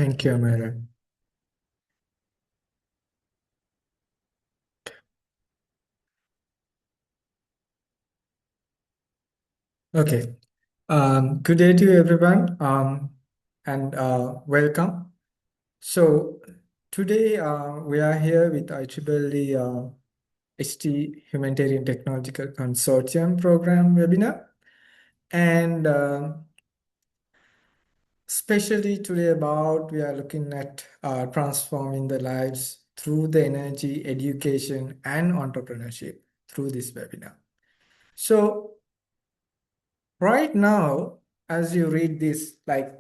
Thank you, Amara. Okay. Good day to everyone, and welcome. So today we are here with IEEE HT Humanitarian Technological Consortium program webinar, and especially today about we are looking at transforming the lives through the energy, education, and entrepreneurship through this webinar. So right now, as you read this, like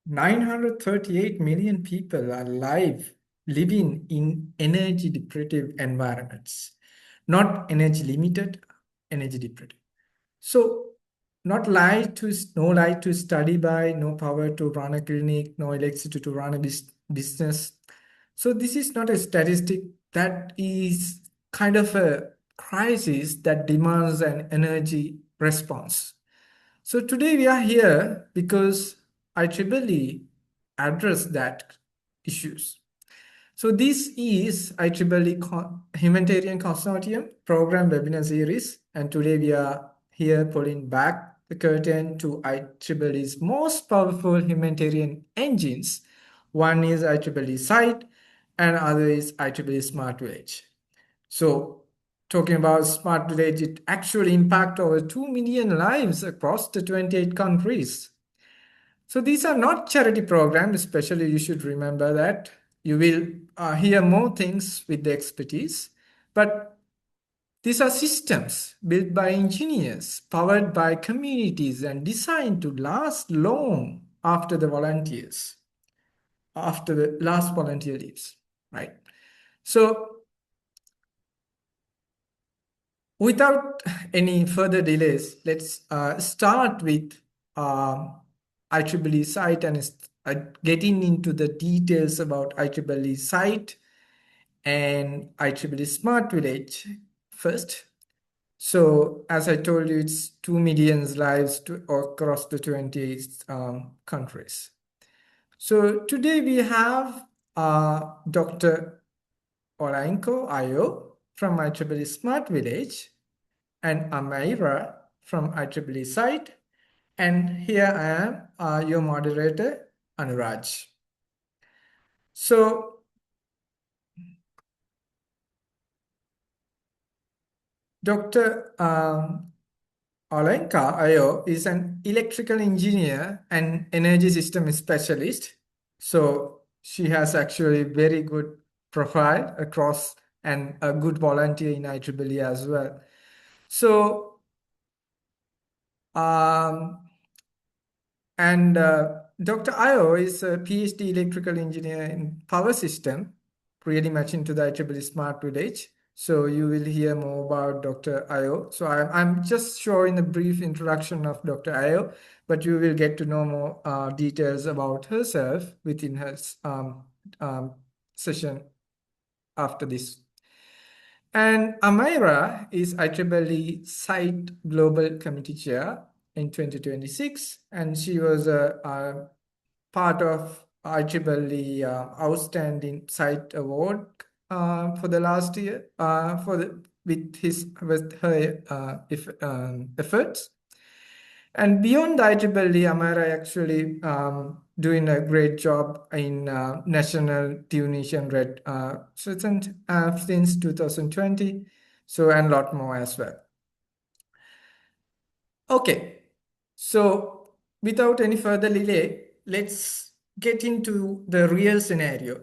938 million people are living in energy deprivative environments, not energy limited, energy deprivative. So, not light to no light to study by, no power to run a clinic, no electricity to run a business. So, this is not a statistic. That is kind of a crisis that demands an energy response. So today we are here because IEEE address that issues. So this is IEEE Humanitarian Consortium program webinar series, and today we are here pulling back the curtain to IEEE's most powerful humanitarian engines. One is IEEE Site, and other is IEEE Smart Village. So talking about smart village, it actually impact over 2 million lives across the 28 countries. So these are not charity programs, especially you should remember that. You will hear more things with the expertise, but these are systems built by engineers, powered by communities, and designed to last long after the volunteers, after the last volunteer leaves, right? So without any further delays, let's start with IEEE site and getting into the details about IEEE site and IEEE Smart Village first. So as I told you, it's 2 million lives across the 28 countries. So today we have Dr. Olenko Ayo from IEEE Smart Village and Amira from IEEE site. And here I am, your moderator, Anuraj. So Dr. Olenka Ayo is an electrical engineer and energy system specialist. So she has actually very good profile across and a good volunteer in IEEE as well. So um, And Dr. Ayo is a PhD electrical engineer in power system, really much into the IEEE Smart Village. So you will hear more about Dr. Ayo. So I'm just showing a brief introduction of Dr. Ayo, but you will get to know more details about herself within her um, session after this. And Amira is IEEE Site Global Committee Chair in 2026, and she was a part of IEEE Outstanding Site Award for the last year with her efforts. And beyond the IEEE, Amara actually doing a great job in national tuition rate since 2020, so and a lot more as well. Okay, so without any further delay, let's get into the real scenario.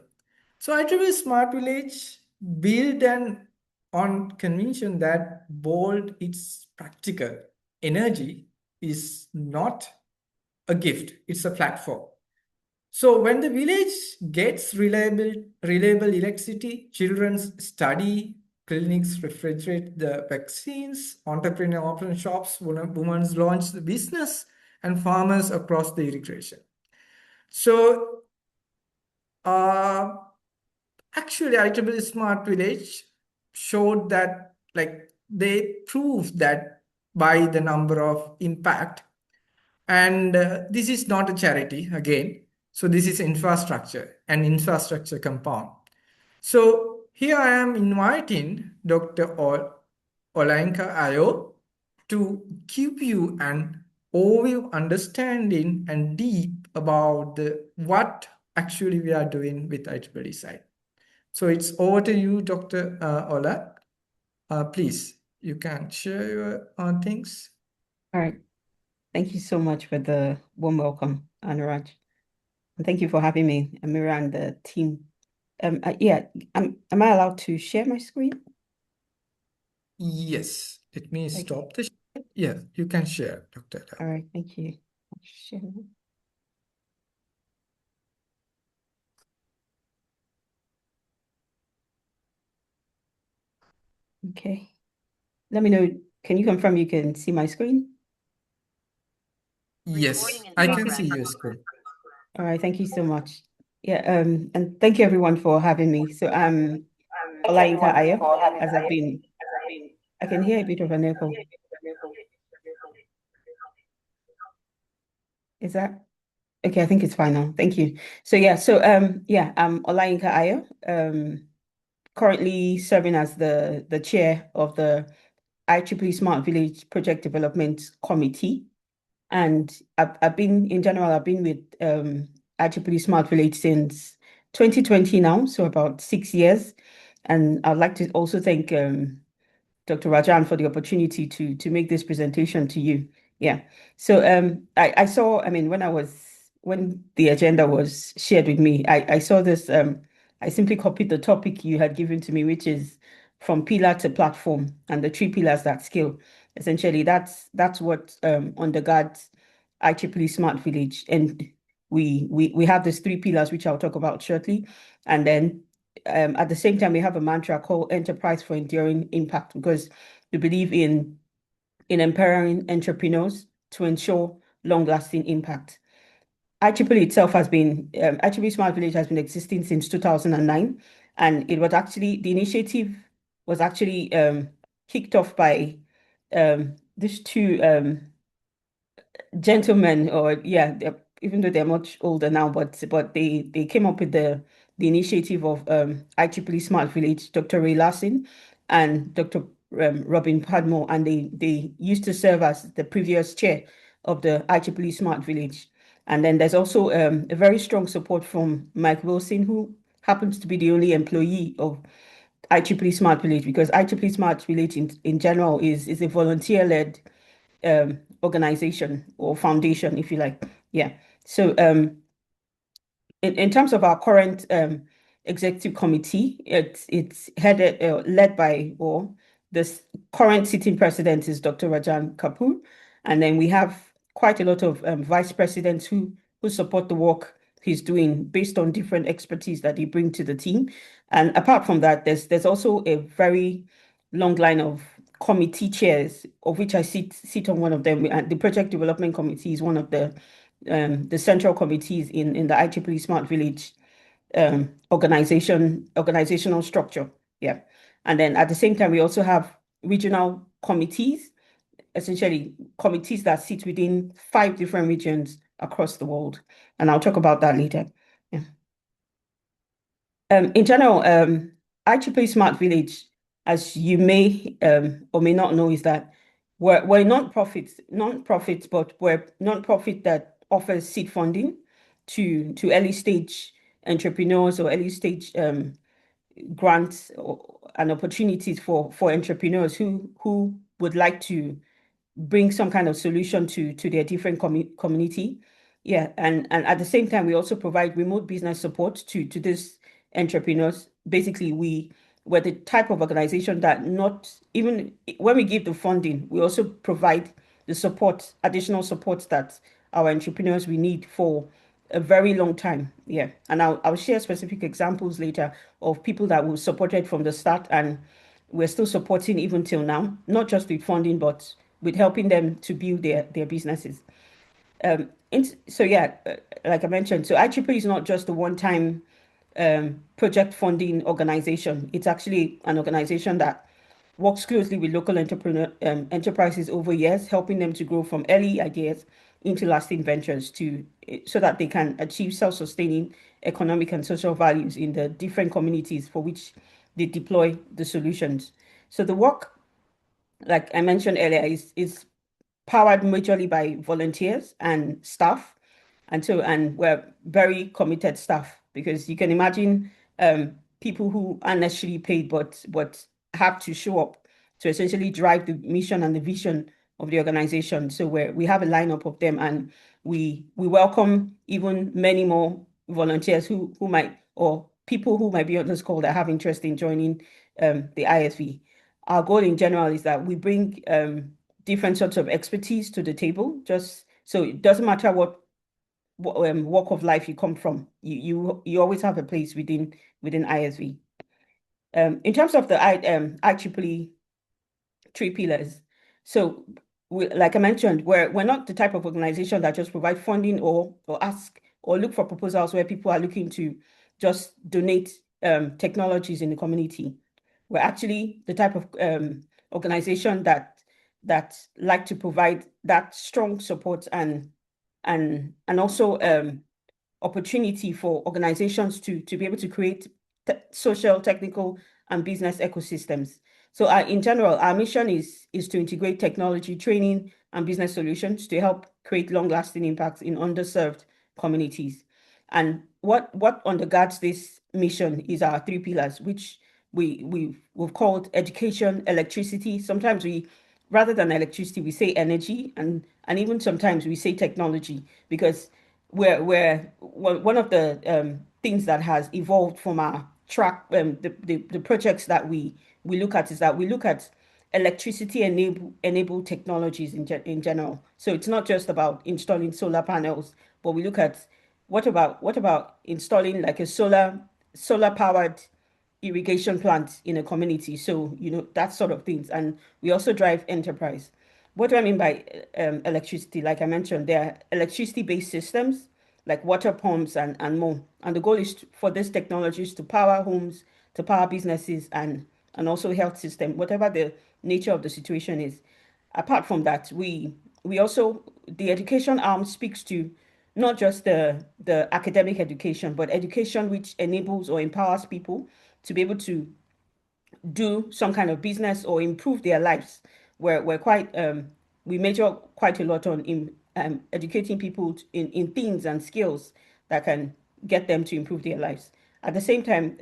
So IEEE Smart Village build an on convention that bold its practical energy is not a gift, it's a platform. So when the village gets reliable electricity, children study, clinics refrigerate the vaccines, entrepreneur open shops, women launch the business, and farmers across the irrigation. So uh, actually, IEEE Smart Village showed that, like, they proved that by the number of impact. And this is not a charity, again. So this is infrastructure and infrastructure compound. So here I am inviting Dr. Olenka Ayo to give you an overview understanding and deep about what actually we are doing with IEEE side. So it's over to you, Dr. Ola. Please, you can share your things. All right. Thank you so much for the warm welcome, Anuraj. And thank you for having me, Amira, and the team. Yeah, am I allowed to share my screen? Yes, let me Okay. stop the share. Yeah, you can share, Dr. All Ola. right. Thank you. I'll share now. Okay. Let me know. Can you confirm you can see my screen? Yes, I can see your screen. All right. Thank you so much. Yeah. And thank you everyone for having me. So I'm Olayinka Ayo, as I've been. I can hear a bit of an echo. Is that okay? I think it's fine now. Thank you. So yeah, I'm Olayinka Ayo. Currently serving as the chair of the IEEE Smart Village Project Development Committee. And I've been, in general, I've been with IEEE Smart Village since 2020 now, so about 6 years. And I'd like to also thank Dr. Rajan for the opportunity to make this presentation to you. Yeah. So I saw, I mean, when the agenda was shared with me, I saw this I simply copied the topic you had given to me, which is from pillar to platform and the three pillars that scale. Essentially, that's what undergirds IEEE Smart Village. And we have these three pillars, which I'll talk about shortly. And then at the same time, we have a mantra called Enterprise for Enduring Impact because we believe in empowering entrepreneurs to ensure long-lasting impact. IEEE itself has been, IEEE Smart Village has been existing since 2009, and it was actually, the initiative was actually kicked off by these two gentlemen, or yeah, even though they're much older now, but they came up with the initiative of IEEE Smart Village, Dr. Ray Larson and Dr. Robin Padmore, and they used to serve as the previous chair of the IEEE Smart Village. And then there's also a very strong support from Mike Wilson, who happens to be the only employee of IEEE Smart Village, because IEEE Smart Village in general is a volunteer-led organization or foundation, if you like. Yeah. So in terms of our current executive committee, it's headed led by, or this current sitting president is Dr. Rajan Kapoor, and then we have quite a lot of vice presidents who support the work he's doing based on different expertise that he bring to the team. And apart from that, there's also a very long line of committee chairs, of which I sit on one of them. And the project development committee is one of the central committees in the IEEE Smart Village organizational structure. Yeah. And then at the same time, we also have regional committees, essentially committees that sit within 5 different regions across the world. And I'll talk about that later. Yeah. In general, IEEE Smart Village, as you may or may not know, is that we're a non-profit, but we're non-profit that offers seed funding to early stage entrepreneurs or early stage grants and opportunities for entrepreneurs who would like to bring some kind of solution to their different community. Yeah, and at the same time, we also provide remote business support to these entrepreneurs. Basically, we're the type of organization that, not even when we give the funding, we also provide the support, additional support that our entrepreneurs we need for a very long time. Yeah, and I'll share specific examples later of people that we supported from the start, and we're still supporting even till now, not just with funding, but with helping them to build their businesses. So yeah, like I mentioned, so IEEE is not just a one-time project funding organization. It's actually an organization that works closely with local enterprises over years, helping them to grow from early ideas into lasting ventures to so that they can achieve self-sustaining economic and social values in the different communities for which they deploy the solutions. So the work, like I mentioned earlier, is powered majorly by volunteers and staff. And we're very committed staff because you can imagine people who aren't necessarily paid but have to show up to essentially drive the mission and the vision of the organization. So we have a lineup of them, and we welcome even many more volunteers who might, or people who might be on this call that have interest in joining the ISV. Our goal in general is that we bring different sorts of expertise to the table. Just so it doesn't matter what walk of life you come from, you always have a place within ISV. In terms of the IEEE three pillars, so like I mentioned, we're not the type of organization that just provide funding or ask or look for proposals where people are looking to just donate technologies in the community. We're actually the type of organization that like to provide that strong support and also opportunity for organizations to be able to create social, technical, and business ecosystems. So in general, our mission is to integrate technology, training, and business solutions to help create long-lasting impacts in underserved communities. And what undergirds this mission is our three pillars, which we've called education, electricity. Sometimes rather than electricity, we say energy, and even sometimes we say technology, because we're one of the things that has evolved from our track, the projects that we look at is that we look at electricity enabled technologies in general. So it's not just about installing solar panels, but we look at what about installing like a solar powered irrigation plant in a community. So, that sort of things. And we also drive enterprise. What do I mean by electricity? Like I mentioned, there are electricity-based systems like water pumps and more. And the goal is for these technologies to power homes, to power businesses, and also health system, whatever the nature of the situation is. Apart from that, we also, the education arm speaks to not just the academic education, but education which enables or empowers people to be able to do some kind of business or improve their lives. We're quite we major quite a lot on in educating people in things and skills that can get them to improve their lives. At the same time,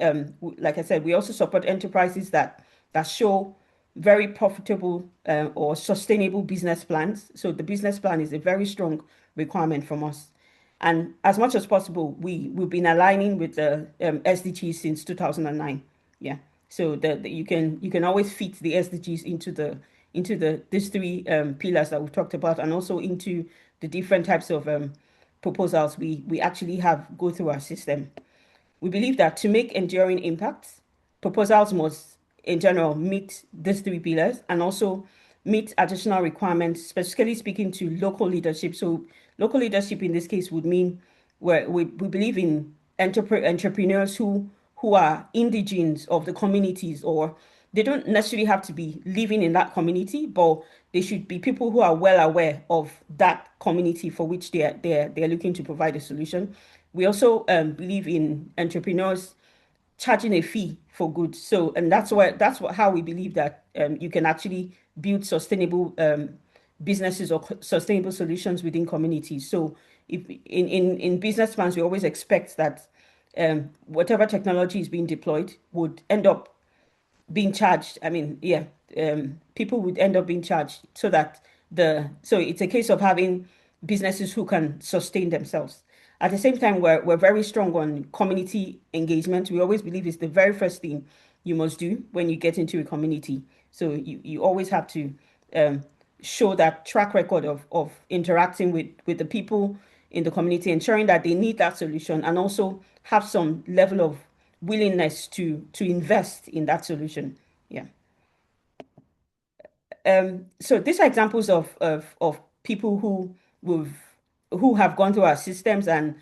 like I said, we also support enterprises that show very profitable or sustainable business plans. So the business plan is a very strong requirement from us. And as much as possible, we've been aligning with the SDGs since 2009. Yeah. So you can always fit the SDGs into the these three pillars that we've talked about, and also into the different types of proposals we actually have go through our system. We believe that to make enduring impacts, proposals must, in general, meet these three pillars and also meet additional requirements, specifically speaking to local leadership. So, local leadership in this case would mean where we believe in entrepreneurs who are indigenes of the communities, or they don't necessarily have to be living in that community, but they should be people who are well aware of that community for which they're looking to provide a solution. We also believe in entrepreneurs charging a fee for goods. So, and how we believe that you can actually build sustainable businesses or sustainable solutions within communities. So, if in business plans, we always expect that whatever technology is being deployed would end up being charged. I mean, yeah, people would end up being charged so it's a case of having businesses who can sustain themselves. At the same time, we're very strong on community engagement. We always believe it's the very first thing you must do when you get into a community. So you always have to um, show that track record of interacting with the people in the community, ensuring that they need that solution, and also have some level of willingness to invest in that solution. Yeah. So these are examples of people we've who have gone through our systems and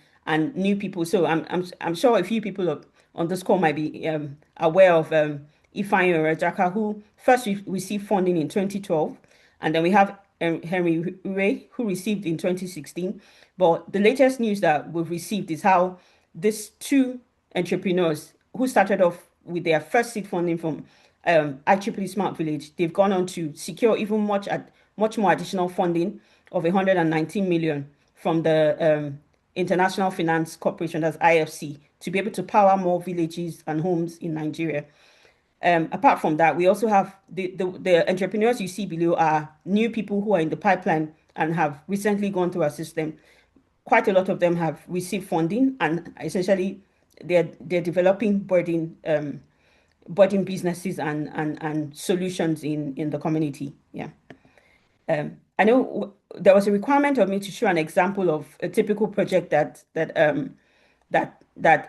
new people. So I'm sure a few people on this call might be aware of Ifeanyi Orejaka, who first received funding in 2012, and then we have Henry Ray, who received in 2016. But the latest news that we've received is how these two entrepreneurs who started off with their first seed funding from IEEE Smart Village, they've gone on to secure even much more additional funding of 119 million from the International Finance Corporation, that's IFC, to be able to power more villages and homes in Nigeria. Apart from that, we also have the entrepreneurs you see below are new people who are in the pipeline and have recently gone through our system. Quite a lot of them have received funding, and essentially they're developing budding businesses and solutions in the community. Yeah. I know there was a requirement of me to show an example of a typical project that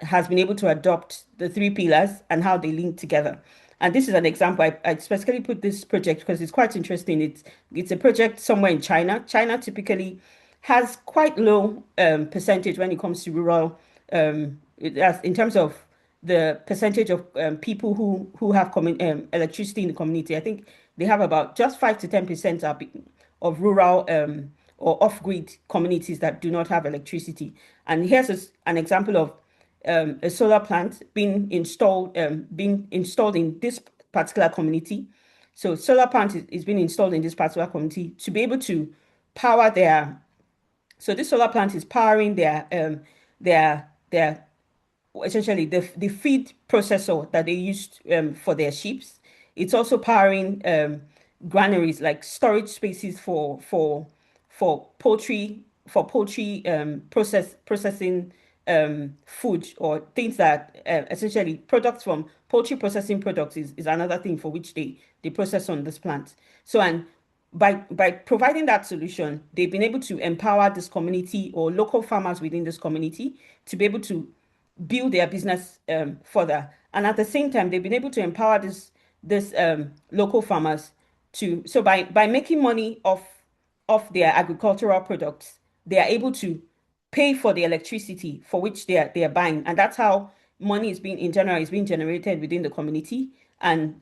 has been able to adopt the three pillars and how they link together. And this is an example. I specifically put this project because it's quite interesting. It's a project somewhere in China. China typically has quite low percentage when it comes to rural, in terms of the percentage of people who have electricity in the community. I think they have about just 5 to 10% of rural or off-grid communities that do not have electricity. And here's an example of a solar plant being installed in this particular community. So solar plant is being installed in this particular community to be able to power their. So this solar plant is powering their essentially the feed processor that they used for their sheep. It's also powering granaries, like storage spaces for poultry processing food, or things that essentially products from poultry processing products is another thing for which they process on this plant. So, and by providing that solution, they've been able to empower this community or local farmers within this community to be able to build their business further. And at the same time, they've been able to empower this local farmers to, so by making money off their agricultural products, they are able to pay for the electricity for which they are buying, and that's how money is being generated within the community. And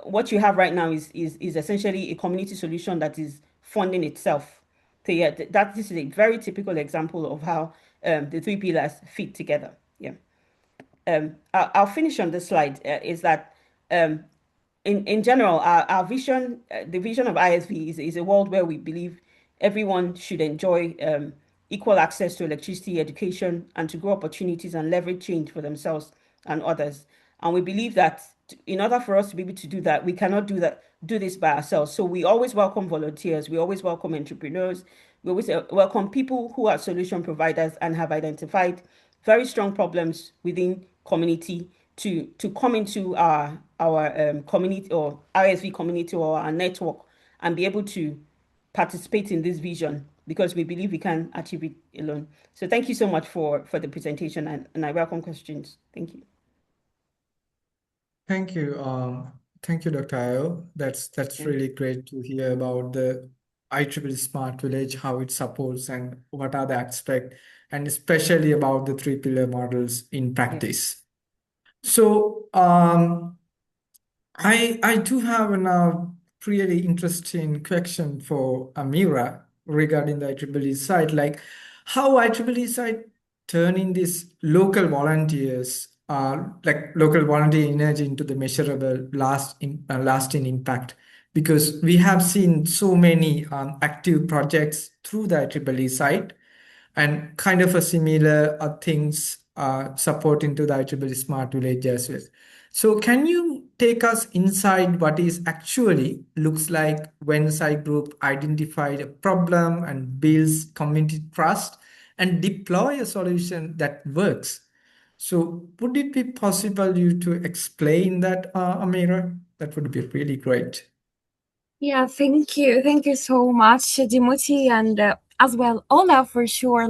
what you have right now is essentially a community solution that is funding itself. So yeah, this is a very typical example of how the three pillars fit together. Yeah. I'll finish on this slide. Is that um, in general, our vision, the vision of ISV is a world where we believe everyone should enjoy equal access to electricity, education, and to grow opportunities and leverage change for themselves and others. And we believe that in order for us to be able to do that, we cannot do this by ourselves. So we always welcome volunteers. We always welcome entrepreneurs. We always welcome people who are solution providers and have identified very strong problems within community to come into our community or ISV community or our network and be able to participate in this vision, because we believe we can achieve it alone. So thank you so much for the presentation, and I welcome questions. Thank you. Thank you. Thank you, Dr. Ayo. That's Yeah. really great to hear about the IEEE Smart Village, how it supports and what are the aspects, and especially about the three pillar models in Yeah. practice. So I do have a really interesting question for Amira regarding the IEEE site, like how IEEE site turning these local volunteers, like local volunteer energy into the measurable lasting impact. Because we have seen so many active projects through the IEEE site, and kind of a similar things support into the IEEE Smart Village as well. So can you take us inside what is actually looks like when site group identified a problem and builds community trust and deploy a solution that works? So would it be possible you to explain that, Amira? That would be really great. Yeah, thank you. Thank you so much, Dimoti, and as well, Ola, for sure.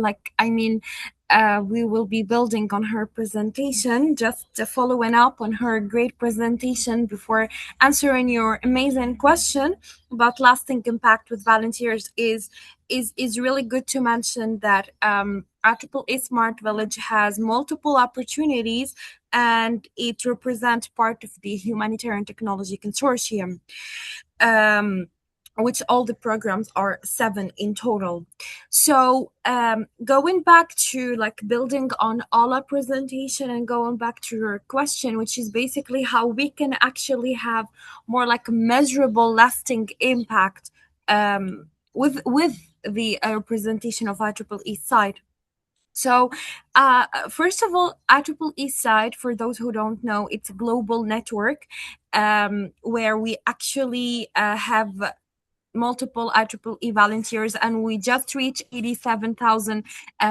We will be building on her presentation, just following up on her great presentation before answering your amazing question about lasting impact with volunteers. Is really good to mention that IEEE Smart Village has multiple opportunities, and it represents part of the Humanitarian Technology Consortium. Um, which all the programs are 7 in total. So going back to like building on Ola presentation and going back to your question, which is basically how we can actually have more like measurable lasting impact with the representation of IEEE side. So first of all, IEEE side, for those who don't know, it's a global network where we actually have multiple IEEE volunteers, and we just reached 87,000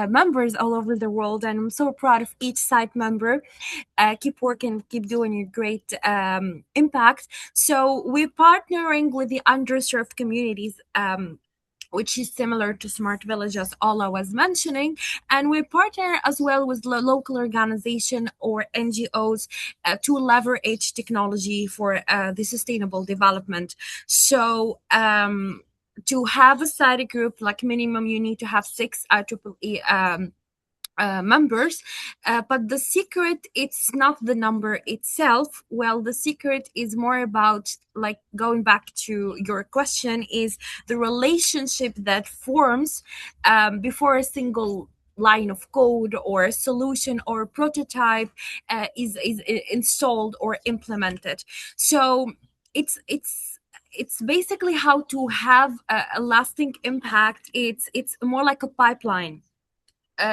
members all over the world. And I'm so proud of each site member. Keep working, keep doing your great impact. So we're partnering with the underserved communities, which is similar to Smart Village, as Ola was mentioning. And we partner as well with local organization or NGOs to leverage technology for the sustainable development. So to have a study group, like minimum, you need to have 6 IEEE members, but the secret, it's not the number itself. Well, the secret is more about, like, going back to your question, is the relationship that forms before a single line of code or a solution or a prototype is installed or implemented. So it's basically how to have a lasting impact. It's more like a pipeline,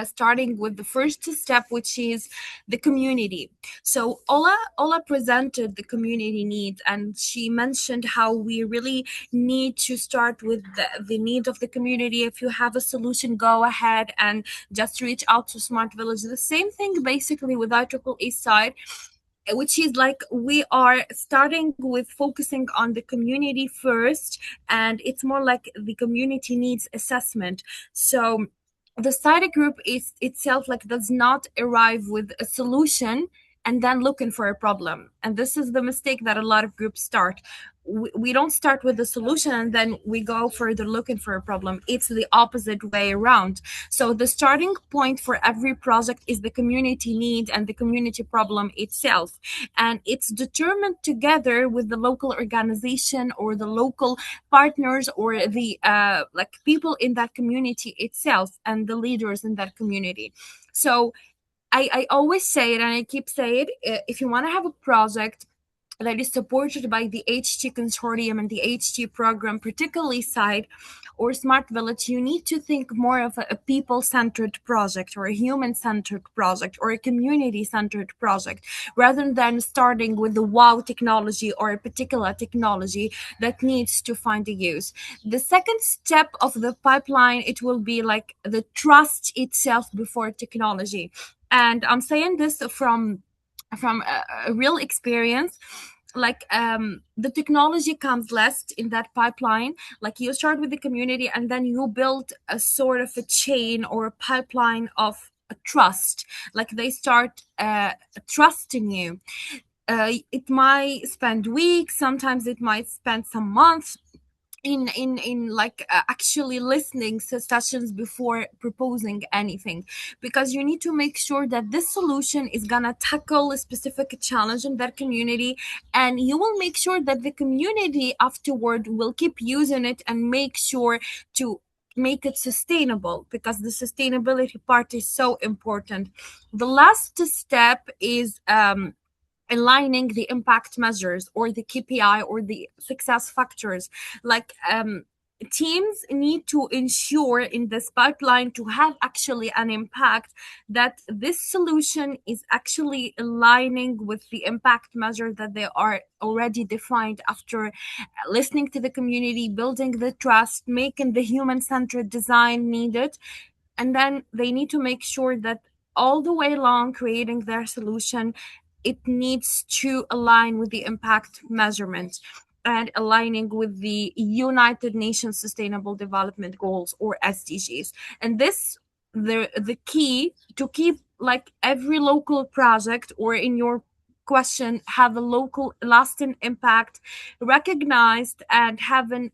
starting with the first step, which is the community. So Ola presented the community needs, and she mentioned how we really need to start with the need of the community. If you have a solution, go ahead and just reach out to Smart Village. The same thing basically with IEEE side, which is like we are starting with focusing on the community first, and it's more like the community needs assessment. So the study group is itself like does not arrive with a solution and then looking for a problem. And this is the mistake that a lot of groups start. We don't start with the solution and then we go further looking for a problem. It's the opposite way around. So the starting point for every project is the community need and the community problem itself. And it's determined together with the local organization or the local partners or the like people in that community itself and the leaders in that community. So I always say it and I keep saying it, if you want to have a project that is supported by the HT Consortium and the HT program, particularly side or Smart Village, you need to think more of a people-centered project or a human-centered project or a community-centered project, rather than starting with the wow technology or a particular technology that needs to find a use. The second step of the pipeline, it will be like the trust itself before technology. And I'm saying this from a real experience. Like the technology comes last in that pipeline. Like you start with the community and then you build a sort of a chain or a pipeline of a trust. Like they start trusting you. It might spend weeks, sometimes it might spend some months in like actually listening to sessions before proposing anything, because you need to make sure that this solution is gonna tackle a specific challenge in that community, and you will make sure that the community afterward will keep using it and make sure to make it sustainable, because the sustainability part is so important. The last step is aligning the impact measures or the KPI or the success factors. Like teams need to ensure in this pipeline to have actually an impact, that this solution is actually aligning with the impact measure that they are already defined after listening to the community, building the trust, making the human-centered design needed. And then they need to make sure that all the way along creating their solution, it needs to align with the impact measurement and aligning with the United Nations Sustainable Development Goals or SDGs. And this the key to keep like every local project or in your question have a local lasting impact, recognized, and have an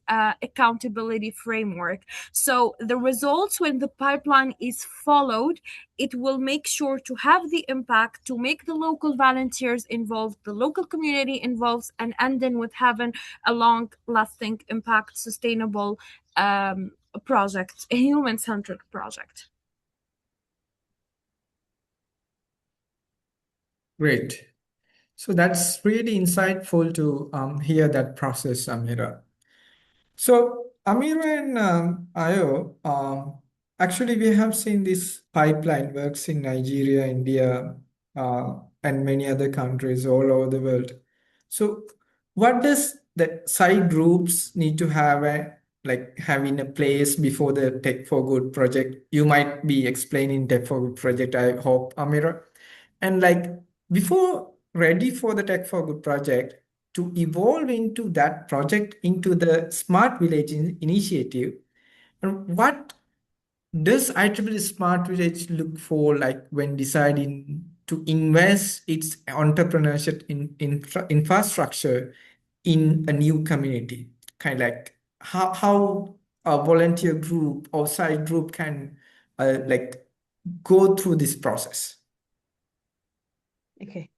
accountability framework. So the results, when the pipeline is followed, it will make sure to have the impact, to make the local volunteers involved, the local community involved, and then with having a long lasting impact, sustainable project, a human-centric project. Great. So that's really insightful to hear that process, Amira. So, Amira and Ayo, actually, we have seen this pipeline works in Nigeria, India, and many other countries all over the world. So, what does the side groups need to have like having a place before the Tech for Good project? You might be explaining Tech for Good project, I hope, Amira. And like before ready for the Tech for Good project, to evolve into that project into the Smart Village initiative, and what does IEEE Smart Village look for like when deciding to invest its entrepreneurship in infrastructure in a new community? Kind of like how a volunteer group or side group can like go through this process. Okay.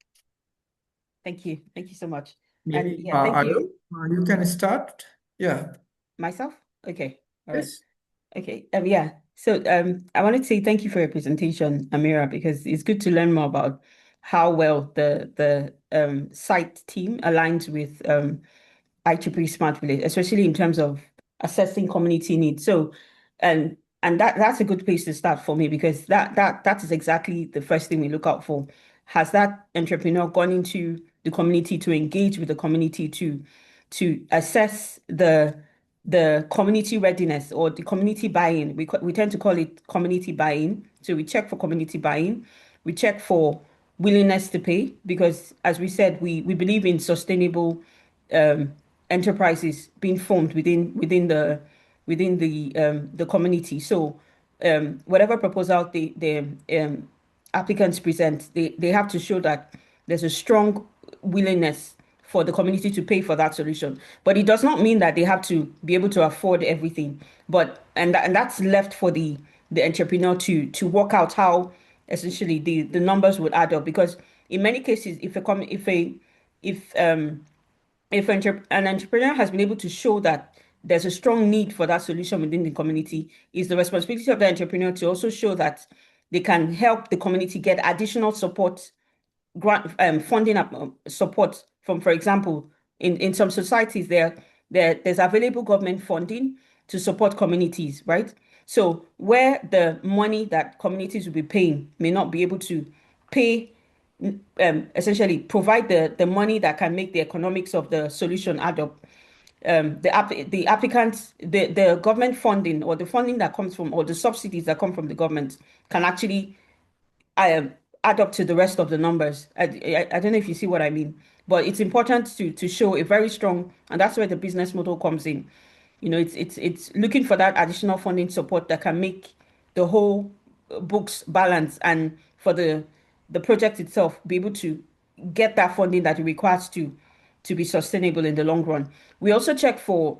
Thank you. Thank you so much. Maybe And yeah, thank you. You can start. Yeah. Myself? Okay. All right. Yes. Okay. Yeah. So I wanted to say thank you for your presentation, Amira, because it's good to learn more about how well the site team aligns with IEEE Smart Village, especially in terms of assessing community needs. So, and that's a good place to start for me, because that is exactly the first thing we look out for. Has that entrepreneur gone into the community to engage with the community to assess the community readiness or the community buy-in? We tend to call it community buy-in. So we check for community buy-in. We check for willingness to pay, because as we said, we believe in sustainable enterprises being formed within the community. So whatever proposal the applicants present, they have to show that there's a strong willingness for the community to pay for that solution. But it does not mean that they have to be able to afford everything. And that's left for the entrepreneur to work out how essentially the numbers would add up. Because in many cases, if an entrepreneur has been able to show that there's a strong need for that solution within the community, it's the responsibility of the entrepreneur to also show that they can help the community get additional support, grant funding support from, for example, in some societies there's available government funding to support communities, right? So where the money that communities will be paying may not be able to pay, essentially provide the money that can make the economics of the solution add up. The applicants, the government funding, or the funding that comes from, or the subsidies that come from the government, can actually add up to the rest of the numbers. I don't know if you see what I mean, but it's important to show a very strong, and that's where the business model comes in. It's looking for that additional funding support that can make the whole books balance, and for the project itself be able to get that funding that it requires to be sustainable in the long run. We also check for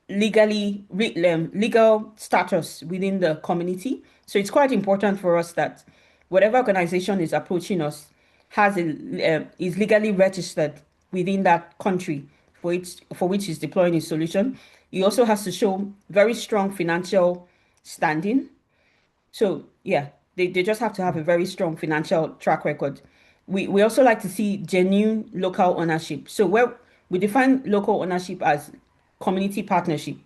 legal status within the community. So it's quite important for us that whatever organization is approaching us is legally registered within that country for which is deploying a solution. It also has to show very strong financial standing. So yeah, they just have to have a very strong financial track record. We also like to see genuine local ownership. So where we define local ownership as community partnership.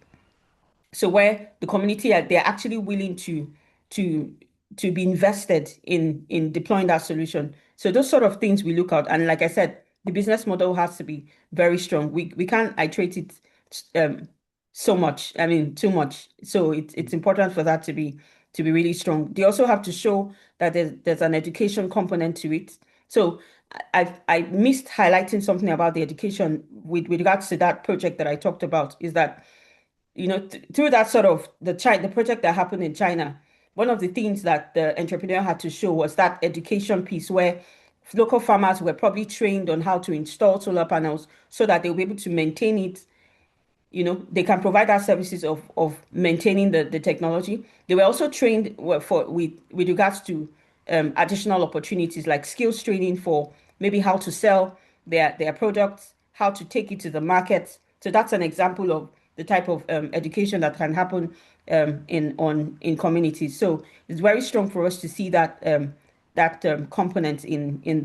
So where the community they're actually willing to to be invested in deploying that solution. So those sort of things we look out. And like I said, the business model has to be very strong. We can't iterate it so much. I mean, too much. So it's important for that to be really strong. They also have to show that there's an education component to it. So I missed highlighting something about the education with regards to that project that I talked about, is that through that sort of the project that happened in China, one of the things that the entrepreneur had to show was that education piece, where local farmers were probably trained on how to install solar panels so that they'll be able to maintain it. They can provide our services of maintaining the technology. They were also trained with regards to additional opportunities like skills training for maybe how to sell their products, how to take it to the market. So that's an example of the type of education that can happen in communities. So it's very strong for us to see that component in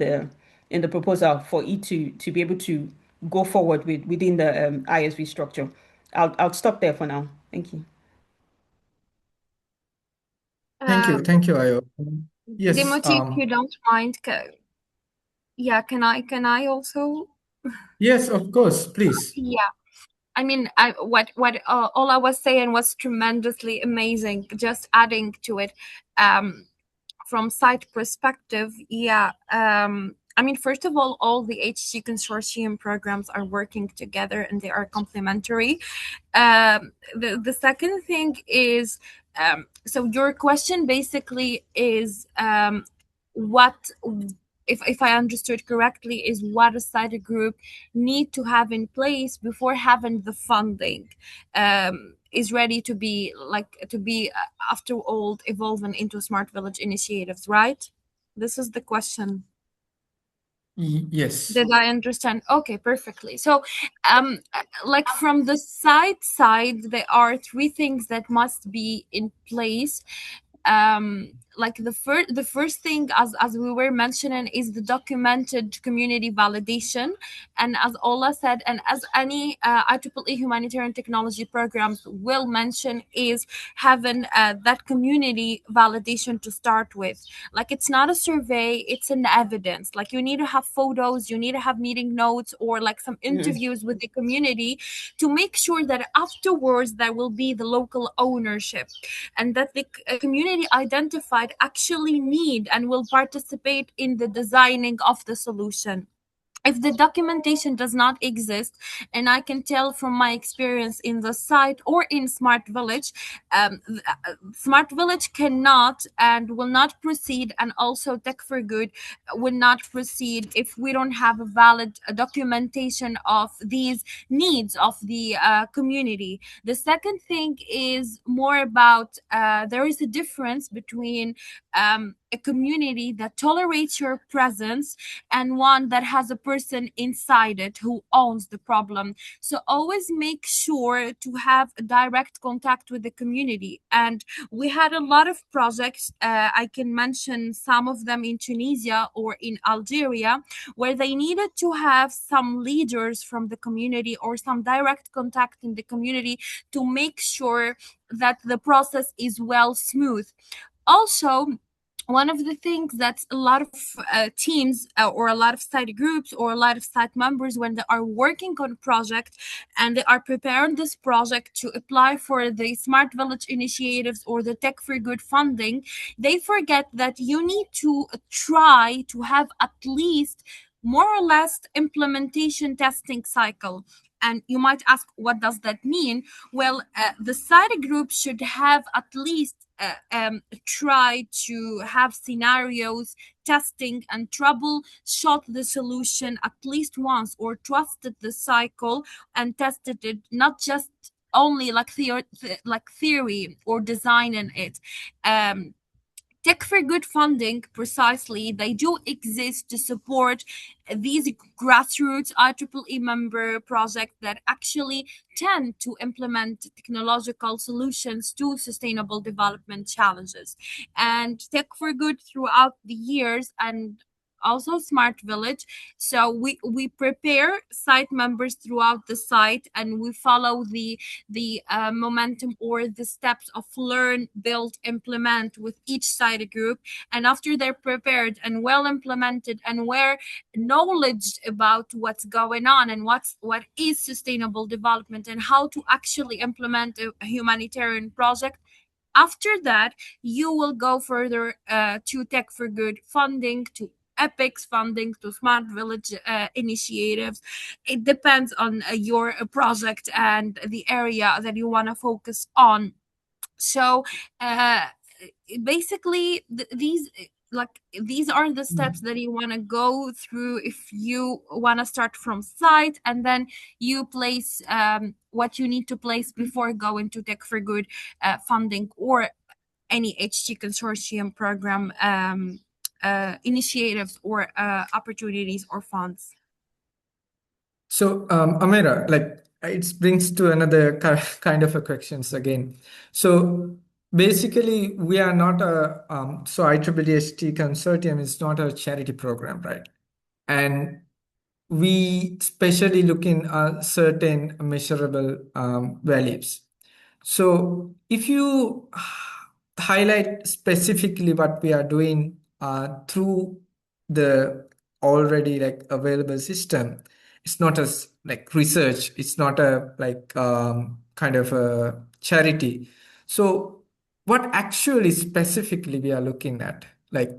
the proposal for it to be able to go forward within the ISV structure. I'll stop there for now. Thank you. Thank you, Ayo. Yes. Dimoti, if you don't mind, yeah, can I also? Yes, of course, please. Yeah. I mean, what all I was saying was tremendously amazing. Just adding to it, from site perspective, yeah. I mean, first of all the HG consortium programs are working together and they are complementary. The second thing is, so your question basically is, what, if I understood correctly, is what a site group need to have in place before having the funding is ready to be after all evolving into smart village initiatives, right? This is the question. Yes. Did I understand? Okay, perfectly. So, like from the side, there are three things that must be in place. Like the first thing, as we were mentioning, is the documented community validation, and as Ola said, and as any IEEE humanitarian technology programs will mention, is having that community validation to start with. Like, it's not a survey, it's an evidence. Like, you need to have photos, you need to have meeting notes, or like some interviews with the community to make sure that afterwards there will be the local ownership, and that the community identified actually need and will participate in the designing of the solution. If the documentation does not exist, and I can tell from my experience in the site or in Smart Village, Smart Village cannot and will not proceed, and also Tech for Good will not proceed if we don't have a valid documentation of these needs of the community. The second thing is more about, there is a difference between a community that tolerates your presence and one that has a person inside it who owns the problem. So always make sure to have a direct contact with the community. And we had a lot of projects, I can mention some of them in Tunisia or in Algeria, where they needed to have some leaders from the community or some direct contact in the community to make sure that the process is well smooth. Also, one of the things that a lot of teams or a lot of site groups or a lot of site members, when they are working on a project and they are preparing this project to apply for the Smart Village initiatives or the Tech for Good funding, they forget that you need to try to have at least more or less implementation testing cycle. And you might ask, what does that mean? Well, the site group should have at least try to have scenarios, testing, and troubleshoot the solution at least once, or trusted the cycle and tested it, not just only like theory or designing it. Tech for Good funding, precisely, they do exist to support these grassroots IEEE member projects that actually tend to implement technological solutions to sustainable development challenges. And Tech for Good throughout the years, and also Smart Village, so we prepare site members throughout the site, and we follow the momentum or the steps of learn, build, implement with each site group. And after they're prepared and well implemented and were knowledge about what's going on and what is sustainable development and how to actually implement a humanitarian project, after that you will go further to Tech for Good funding, to EPICS funding, to Smart Village initiatives. It depends on your project and the area that you want to focus on. So basically, these like these are the steps that you want to go through if you want to start from site, and then you place what you need to place before going to Tech for Good funding or any HT consortium program initiatives or opportunities or funds. So, Amira, like it brings to another kind of a questions again. So basically, we are not a so IEEE Consortium is not a charity program, right? And we especially look in certain measurable values. So if you highlight specifically what we are doing through the already like available system, it's not as like research, it's not a like kind of a charity. So what actually specifically we are looking at, like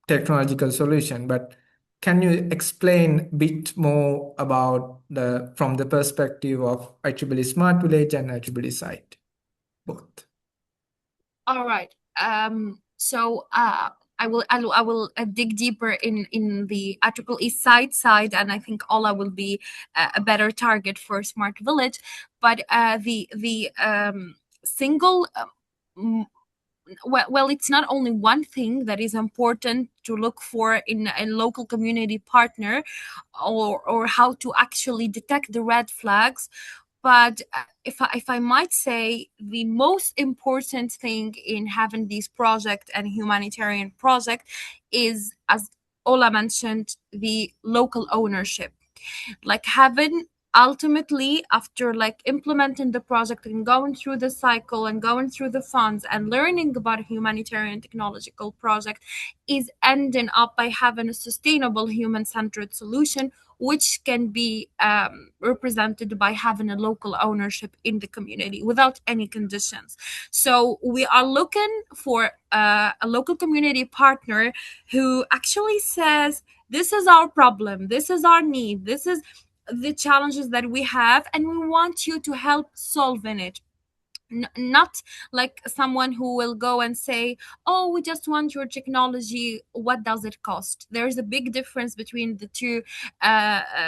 technological solution, but can you explain a bit more about the from the perspective of IEEE Smart Village and IEEE Site, both? All right. So I will dig deeper in the IEEE side, and I think Ola will be a better target for Smart Village. But the single well, it's not only one thing that is important to look for in a local community partner, or how to actually detect the red flags. But if I might say, the most important thing in having this project and humanitarian project is, as Ola mentioned, the local ownership. Like having ultimately, after like implementing the project and going through the cycle and going through the funds and learning about a humanitarian technological project, is ending up by having a sustainable human-centered solution, which can be represented by having a local ownership in the community without any conditions. So we are looking for a local community partner who actually says, this is our problem, this is our need, this is the challenges that we have, and we want you to help solving it. Not like someone who will go and say, oh, we just want your technology, what does it cost? There's a big difference between the two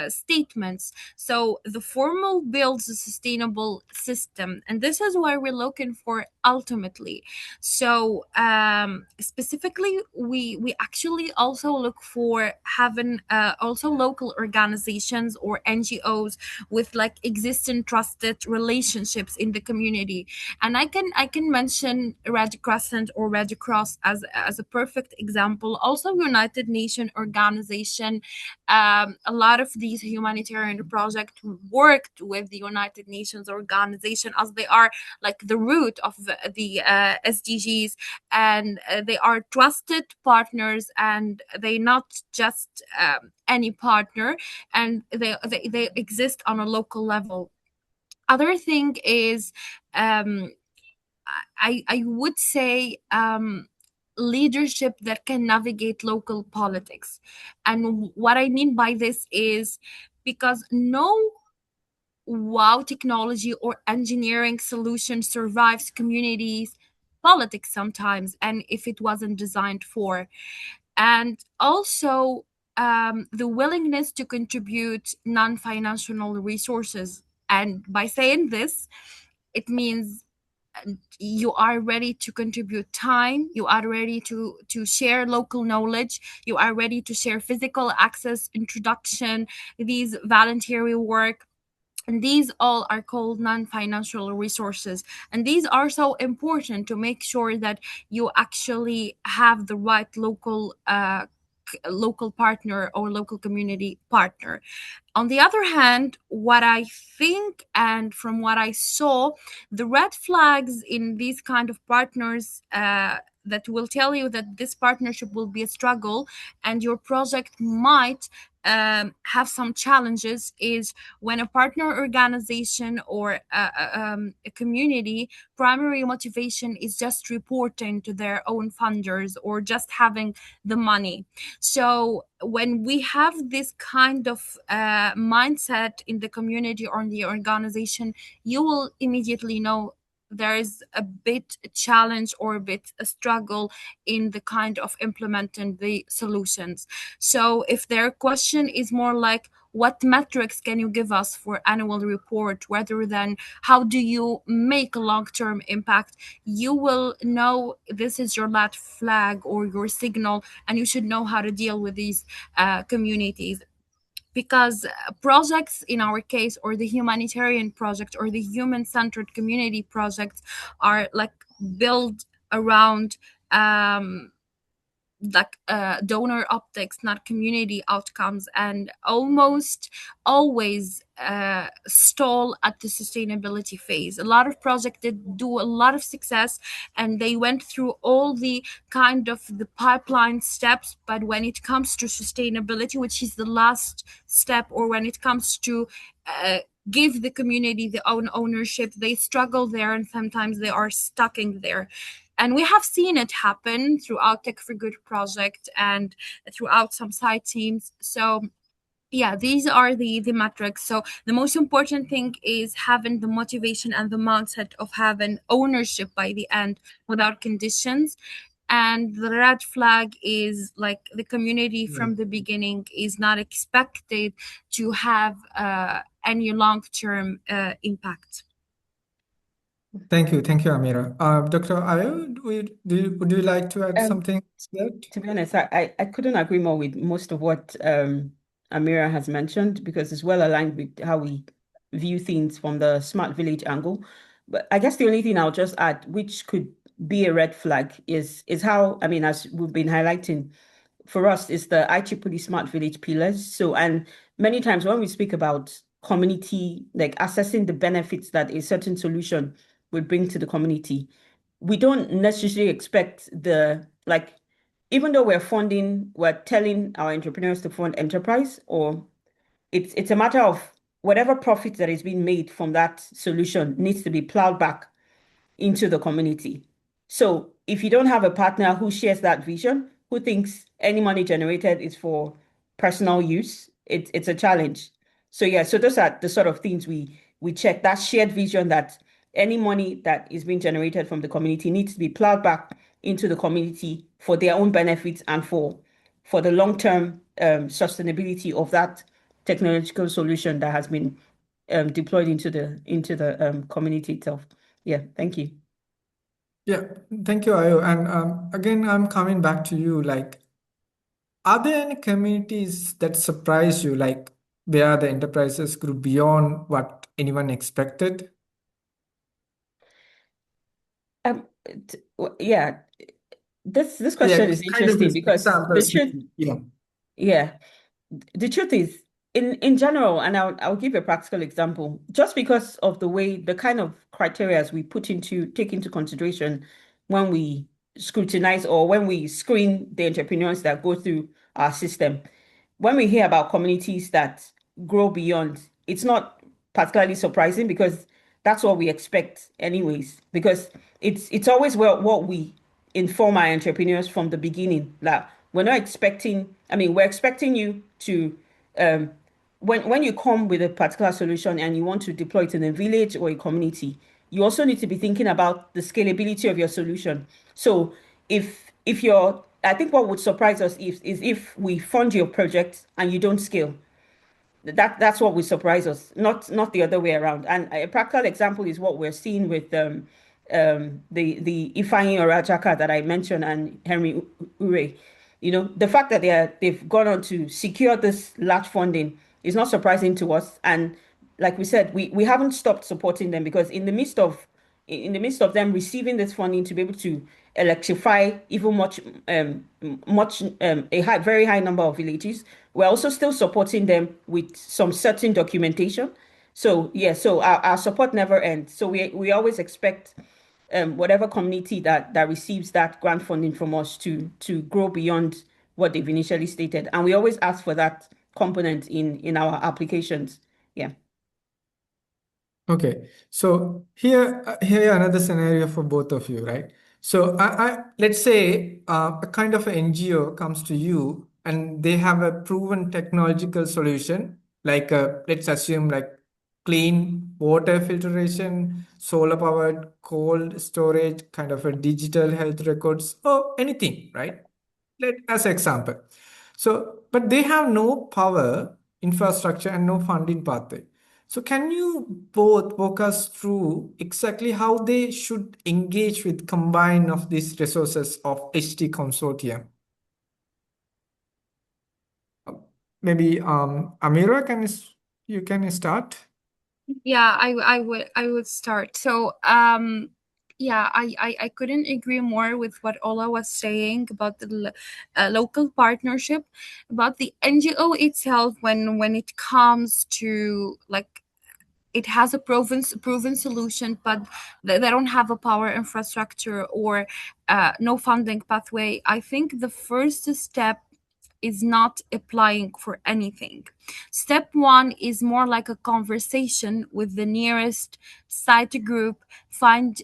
statements. So the formal builds a sustainable system, and this is why we're looking for ultimately. So specifically, we actually also look for having also local organizations or NGOs with like existing trusted relationships in the community. And I can mention Red Crescent or Red Cross as a perfect example. Also, United Nations organization. A lot of these humanitarian projects worked with the United Nations organization, as they are like the root of the SDGs, and they are trusted partners, and they not just any partner, and they exist on a local level. Other thing is, um, I would say, leadership that can navigate local politics. And what I mean by this is, because no wow technology or engineering solution survives communities politics sometimes, and if it wasn't designed for. And also, the willingness to contribute non-financial resources. And by saying this, it means you are ready to contribute time, you are ready to share local knowledge, you are ready to share physical access, introduction, these voluntary work. And these all are called non-financial resources, and these are so important to make sure that you actually have the right local partner or local community partner. On the other hand, what I think, and from what I saw, the red flags in these kind of partners that will tell you that this partnership will be a struggle and your project might have some challenges, is when a partner organization or a community primary motivation is just reporting to their own funders or just having the money. So when we have this kind of mindset in the community or in the organization, you will immediately know there is a bit a challenge or a bit a struggle in the kind of implementing the solutions. So if their question is more like, what metrics can you give us for annual report, rather than how do you make a long-term impact, you will know this is your red flag or your signal, and you should know how to deal with these communities. Because projects in our case, or the humanitarian project or the human-centered community projects, are like built around donor optics, not community outcomes, and almost always stall at the sustainability phase. A lot of projects did do a lot of success, and they went through all the kind of the pipeline steps, but when it comes to sustainability, which is the last step, or when it comes to give the community their own ownership, they struggle there, and sometimes they are stuck in there. And we have seen it happen throughout Tech for Good project and throughout some side teams. So yeah, these are the metrics. So the most important thing is having the motivation and the mindset of having ownership by the end without conditions. And the red flag is like the community from the beginning is not expected to have any long-term impact. Thank you, Amira. Dr. Ayo, would you like to add something to that? To be honest, I couldn't agree more with most of what Amira has mentioned, because it's well aligned with how we view things from the smart village angle. But I guess the only thing I'll just add, which could be a red flag, is how, I mean, as we've been highlighting, for us, is the IEEE smart village pillars. So, and many times when we speak about community, like assessing the benefits that a certain solution would bring to the community, we don't necessarily expect like, even though we're telling our entrepreneurs to fund enterprise, or it's a matter of whatever profit that is being made from that solution needs to be plowed back into the community. So if you don't have a partner who shares that vision, who thinks any money generated is for personal use, it's a challenge. So yeah, so those are the sort of things we check, that shared vision, that any money that is being generated from the community needs to be plowed back into the community for their own benefits and for the long-term sustainability of that technological solution that has been deployed into the community itself. Yeah, thank you. Yeah, thank you, Ayo. And again, I'm coming back to you. Like, are there any communities that surprise you, like where the enterprises grew beyond what anyone expected? Yeah, this Yeah, question is kind of interesting because the examples. truth, Yeah. yeah, the truth is, in general, and I'll give a practical example, just because of the way, the kind of criteria we take into consideration when we scrutinize or when we screen the entrepreneurs that go through our system. When we hear about communities that grow beyond, it's not particularly surprising, because that's what we expect anyways, because it's always what we inform our entrepreneurs from the beginning, that we're not expecting, I mean, we're expecting you to when you come with a particular solution and you want to deploy it in a village or a community, you also need to be thinking about the scalability of your solution. So if you're, I think what would surprise us is if we fund your project and you don't scale. That's what would surprise us, not the other way around. And a practical example is what we're seeing with the Ifeanyi Orajaka that I mentioned, and Henry Ure. The fact that they've gone on to secure this large funding is not surprising to us. And like we said, we haven't stopped supporting them, because in the midst of them receiving this funding to be able to electrify even a very high number of villages, we're also still supporting them with some certain documentation. So yeah, so our support never ends. So we always expect whatever community that receives that grant funding from us to grow beyond what they've initially stated, and we always ask for that component in our applications. Yeah. Okay, so here another scenario for both of you, right? So let's say a kind of an NGO comes to you and they have a proven technological solution, like let's assume like clean water filtration, solar powered cold storage, kind of a digital health records, or anything, right? Let as example. So, but they have no power, infrastructure, and no funding pathway. So, can you both walk us through exactly how they should engage with combine of these resources of HT Consortium? Maybe Amira, you can start. Yeah, I would start. So yeah, I couldn't agree more with what Ola was saying about the local partnership, about the NGO itself. When it comes to like, it has a proven solution, but they don't have a power infrastructure or no funding pathway. I think the first step is not applying for anything. Step one is more like a conversation with the nearest site group. Find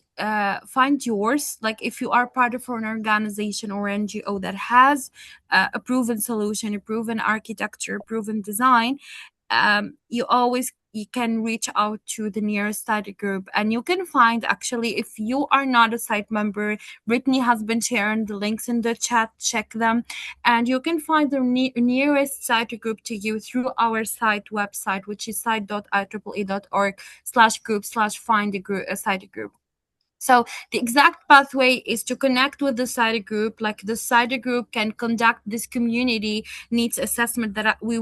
yours. Like if you are part of an organization or NGO that has a proven solution, a proven architecture, a proven design, you can reach out to the nearest site group, and you can find, actually, if you are not a site member, Brittany has been sharing the links in the chat, check them, and you can find the nearest site group to you through our site website, which is site.ieee.org/group/find a group, a site group. So the exact pathway is to connect with the CIDA group. Like the CIDA group can conduct this community needs assessment that we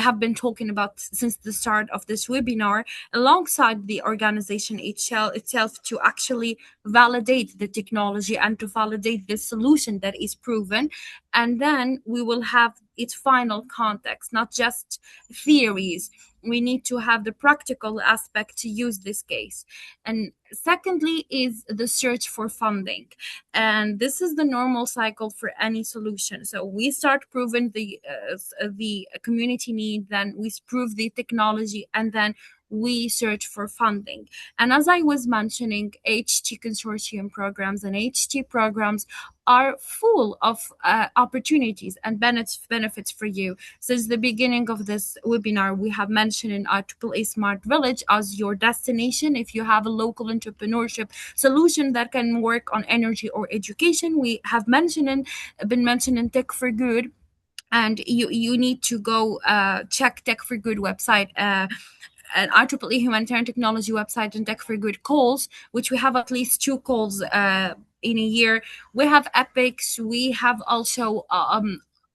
have been talking about since the start of this webinar, alongside the organization itself, to actually validate the technology and to validate the solution that is proven. And then we will have its final context, not just theories. We need to have the practical aspect to use this case. And secondly is the search for funding. And this is the normal cycle for any solution. So we start proving the community need, then we prove the technology, and then we search for funding. And as I was mentioning, HT consortium programs and HT programs are full of opportunities and benefits for you. Since the beginning of this webinar, we have mentioned in IEEE Smart Village as your destination. If you have a local entrepreneurship solution that can work on energy or education, we have been mentioning Tech for Good. And you need to go check Tech for Good website, an IEEE humanitarian technology website, and Tech for Good calls, which we have at least 2 calls in a year. We have epics. We have also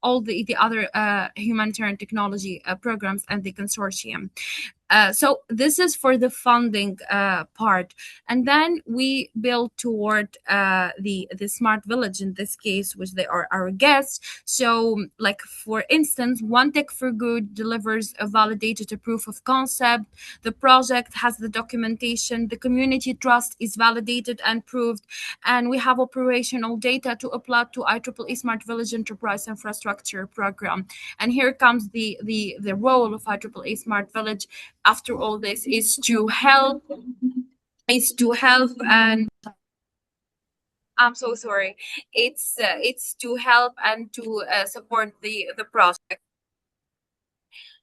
all the other humanitarian technology programs and the consortium. So this is for the funding part, and then we build toward the smart village in this case, which they are our guests. So, like for instance, One Tech for Good delivers a validated a proof of concept. The project has the documentation. The community trust is validated and proved, and we have operational data to apply to IEEE Smart Village Enterprise Infrastructure Program. And here comes the role of IEEE Smart Village after all this is to help and I'm so sorry. It's to help and to support the project.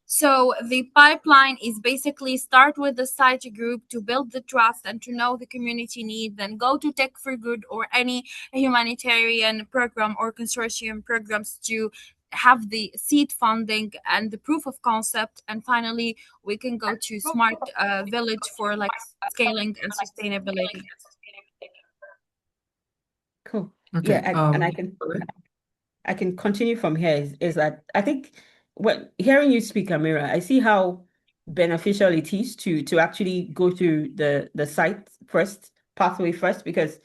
So the pipeline is basically start with the site group to build the trust and to know the community need, then go to Tech for Good or any humanitarian program or consortium programs to have the seed funding and the proof of concept, and finally we can go to smart village for like scaling and sustainability. Cool. Okay. Yeah, and I can continue from here. Is that I think when hearing you speak, Amira, I see how beneficial it is to actually go through the site first, pathway first, because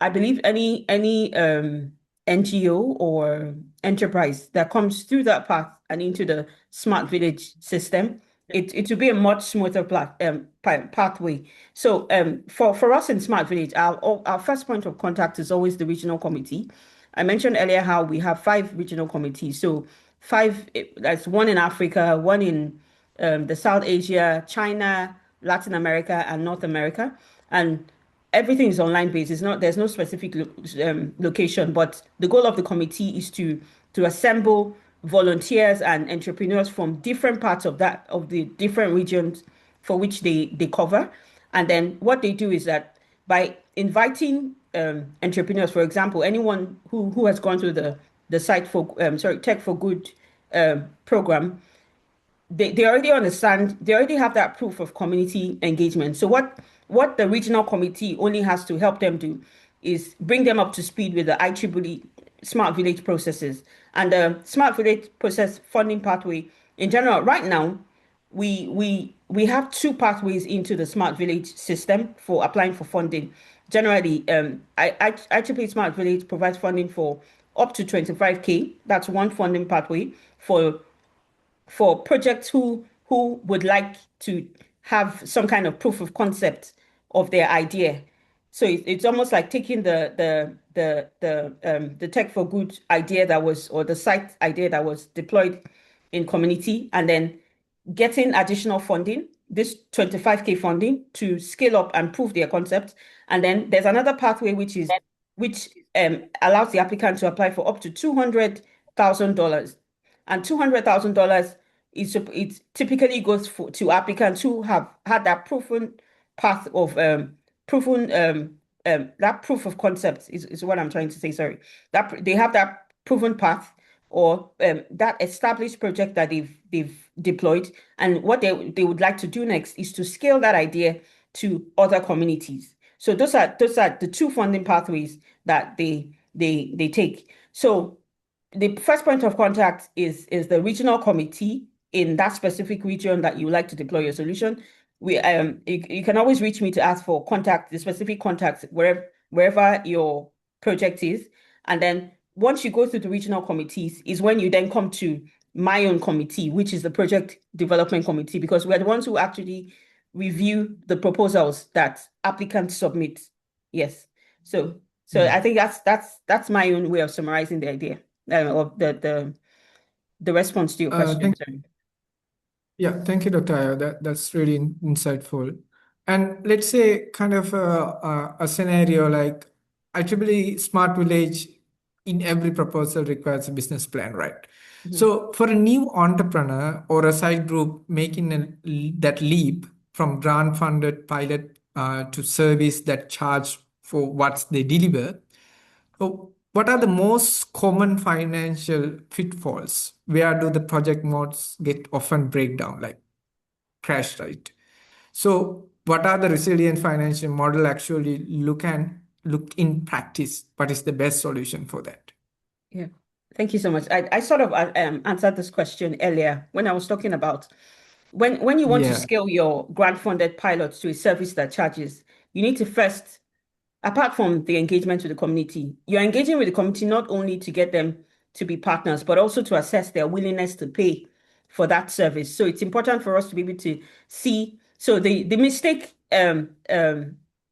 I believe any NGO or enterprise that comes through that path and into the smart village system, it will be a much smoother pathway. So for us in smart village, our first point of contact is always the regional committee. I mentioned earlier how we have 5 regional committees. So 5, that's one in Africa, one in the South Asia, China, Latin America, and North America. And everything is online based. There's no specific location, but the goal of the committee is to assemble volunteers and entrepreneurs from different parts of the different regions for which they cover. And then what they do is that by inviting entrepreneurs, for example, anyone who has gone through the site for Tech for Good program, they already understand, they already have that proof of community engagement. So what the regional committee only has to help them do is bring them up to speed with the IEEE smart village processes and the smart village process funding pathway in general. Right now, we have two pathways into the smart village system for applying for funding. Generally, IEEE Smart Village provides funding for up to 25K. That's one funding pathway for projects who would like to have some kind of proof of concept of their idea. So it's almost like taking the Tech for Good idea that was, or the site idea that was deployed in community, and then getting additional funding, this 25K funding, to scale up and prove their concept. And then there's another pathway which allows the applicant to apply for up to $200,000. And $200,000 is, it typically goes to applicants who have had that proven path of proven that proof of concept is what I'm trying to say. Sorry, that they have that proven path, or that established project that they've deployed, and what they would like to do next is to scale that idea to other communities. So those are the two funding pathways that they take. So the first point of contact is the regional committee in that specific region that you would like to deploy your solution. You can always reach me to ask for the specific contacts wherever your project is. And then once you go through the regional committees is when you then come to my own committee, which is the project development committee, because we're the ones who actually review the proposals that applicants submit. Yes. So I think that's my own way of summarizing the idea of the response to your question. Thank you, Dr. Ayo. That's really insightful. And let's say kind of a scenario like IEEE Smart Village in every proposal requires a business plan, right? So for a new entrepreneur or a side group making that leap from grant-funded pilot to service that charge for what they deliver, what are the most common financial pitfalls? Where do the project modes get often break down, like crash, right? So what are the resilient financial model actually look in practice? What is the best solution for that? Yeah, thank you so much. I sort of answered this question earlier when I was talking about when you want to scale your grant-funded pilots to a service that charges, you need to first, apart from the engagement with the community, you're engaging with the community not only to get them to be partners, but also to assess their willingness to pay for that service. So it's important for us to be able to see. So the mistake an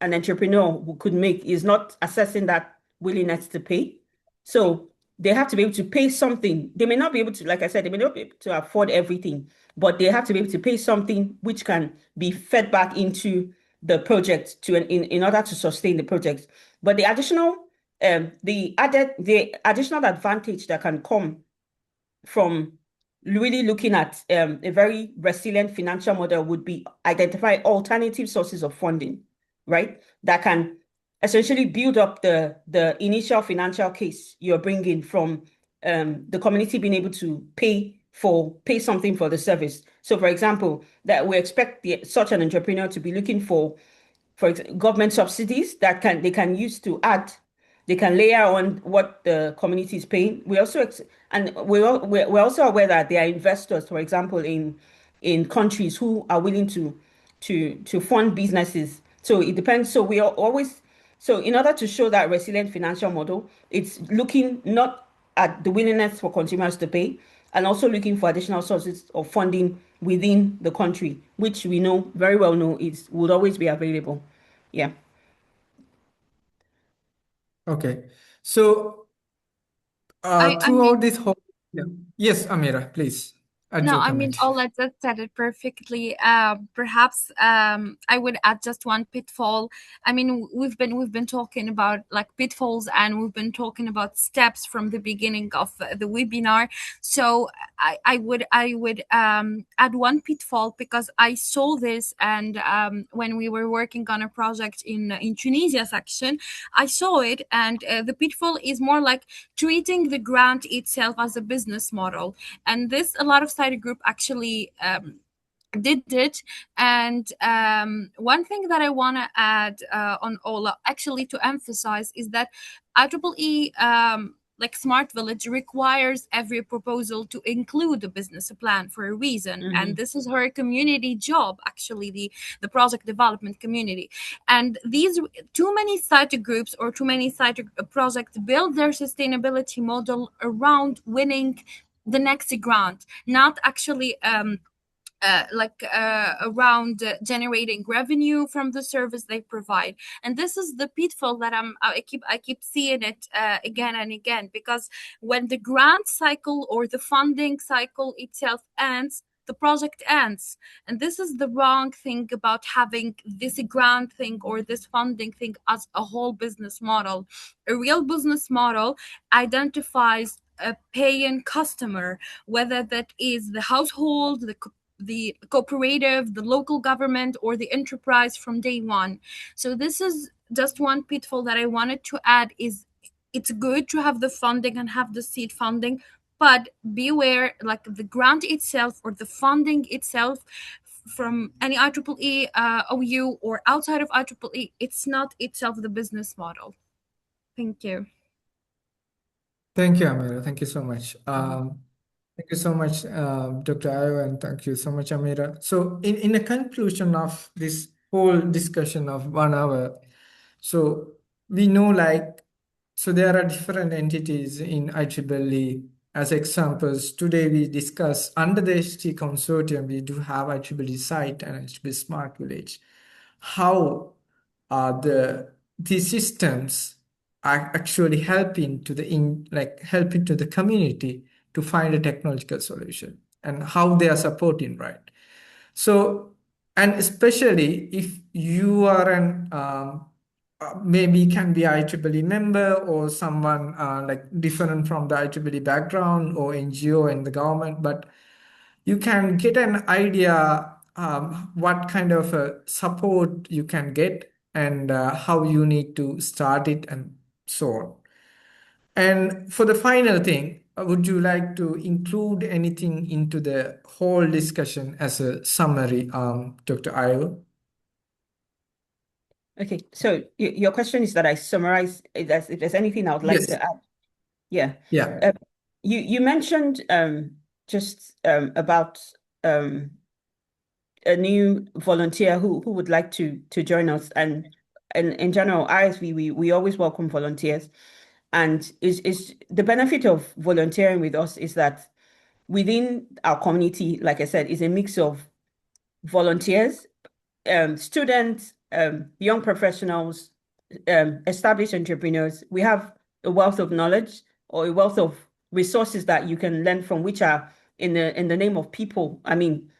entrepreneur could make is not assessing that willingness to pay. So they have to be able to pay something. They may not be able to, like I said, they may not be able to afford everything, but they have to be able to pay something which can be fed back into the project in order to sustain the project. But the additional advantage that can come from really looking at a very resilient financial model would be identify alternative sources of funding, right? That can essentially build up the initial financial case you're bringing from the community being able to pay something for the service. So, for example, that we expect such an entrepreneur to be looking for government subsidies that they can use to add, they can layer on what the community is paying. We're also aware that there are investors, for example, in countries who are willing to fund businesses. So it depends. So we are always, so in order to show that resilient financial model, it's looking not at the willingness for consumers to pay, and also looking for additional sources of funding within the country, which we know very well would always be available. Yeah. Okay. So throughout this whole, yes, Amira, please. add No, your I mean, comment. Ola just said it perfectly. Perhaps I would add just one pitfall. I mean, we've been talking about like pitfalls, and we've been talking about steps from the beginning of the webinar. So I would add one pitfall, because I saw this, and when we were working on a project in Tunisia section, I saw it, and the pitfall is more like treating the grant itself as a business model. And this, a lot of study group actually did it. And one thing that I want to add on Ola, actually, to emphasize, is that IEEE, like Smart Village, requires every proposal to include a business plan for a reason. And this is her community job, actually, the project development community. And these too many site groups or too many site projects build their sustainability model around winning the next grant, not actually around generating revenue from the service they provide. And this is the pitfall that I keep seeing it again and again, because when the grant cycle or the funding cycle itself ends, the project ends. And this is the wrong thing about having this grant thing or this funding thing as a whole business model. A real business model identifies a paying customer, whether that is the household, the cooperative, the local government, or the enterprise from day one. So this is just one pitfall that I wanted to add, is it's good to have the funding and have the seed funding, but beware, like the grant itself or the funding itself from any IEEE OU or outside of IEEE, it's not itself the business model. Thank you. Thank you, Amira. Thank you so much. Thank you so much, Dr. Ayo, and thank you so much, Amira. So, in the conclusion of this whole discussion of 1 hour, so we know, like, so there are different entities in IEEE. As examples, today we discuss under the HT Consortium, we do have IEEE Site and IEEE Smart Village. How these systems are actually helping to helping to the community to find a technological solution, and how they are supporting, right? So, and especially if you are an maybe can be IEEE member, or someone like different from the IEEE background, or NGO and the government, but you can get an idea what kind of support you can get, and how you need to start it, and so on. And for the final thing, would you like to include anything into the whole discussion as a summary, Dr. Ayo? Okay, so your question is that I summarize if there's anything I would like Yes. to add. Yeah. Yeah. You mentioned just about a new volunteer who would like to join us, and in general, ISV, we always welcome volunteers. And is the benefit of volunteering with us is that within our community, like I said, is a mix of volunteers, students, young professionals, established entrepreneurs. We have a wealth of knowledge or a wealth of resources that you can learn from, which are in the name of people. I mean,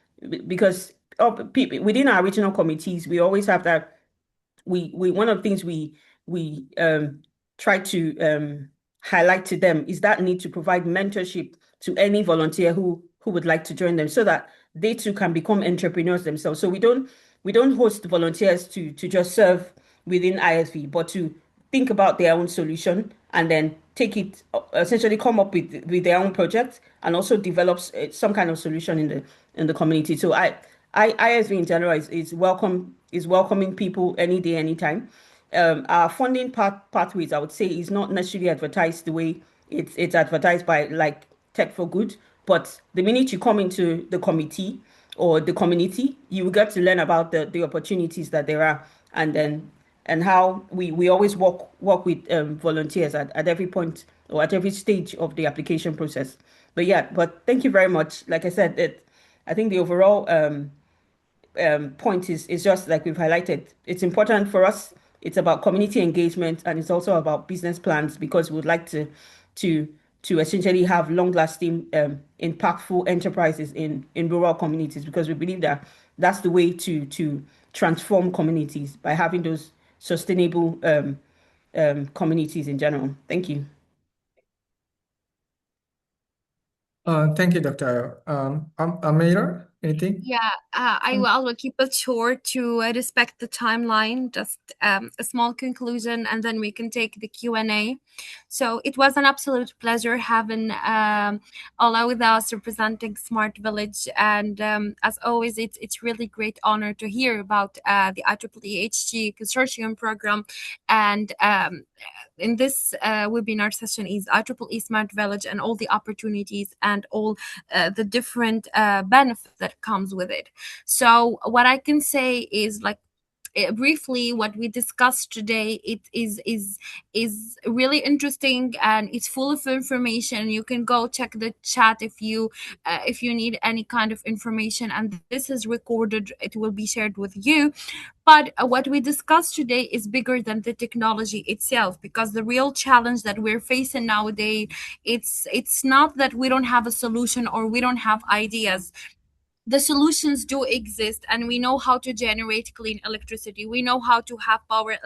because of people within our regional committees, we always have that. We one of the things we try to highlight to them is that need to provide mentorship to any volunteer who would like to join them, so that they too can become entrepreneurs themselves. So we don't host volunteers to just serve within ISV, but to think about their own solution and then take it, essentially come up with their own project, and also develop some kind of solution in the community. So ISV in general is welcoming people any day, anytime. Our funding pathways, I would say, is not necessarily advertised the way it's advertised by like Tech for Good, but the minute you come into the committee or the community, you will get to learn about the opportunities that there are, and how we always work with volunteers at every point or at every stage of the application process. But thank you very much. Like I said, I think the overall point is just like we've highlighted. It's important for us. It's about community engagement, and it's also about business plans, because we would like to to essentially have long-lasting, impactful enterprises in rural communities, because we believe that that's the way to transform communities, by having those sustainable communities in general. Thank you. Thank you, Dr. Amira, anything? Yeah, I will keep it short to respect the timeline. Just a small conclusion, and then we can take the Q&A. So it was an absolute pleasure having Ola with us representing Smart Village, and as always, it's really great honor to hear about the IEEE HG Consortium program, and in this webinar session is IEEE Smart Village and all the opportunities and all the different benefits that comes with it. So what I can say is, like, briefly, what we discussed today, it is really interesting, and it's full of information. You can go check the chat if you need any kind of information, and this is recorded, it will be shared with you. But what we discussed today is bigger than the technology itself, because the real challenge that we're facing nowadays, it's not that we don't have a solution or we don't have ideas. The solutions do exist, and we know how to generate clean electricity. We know how to have power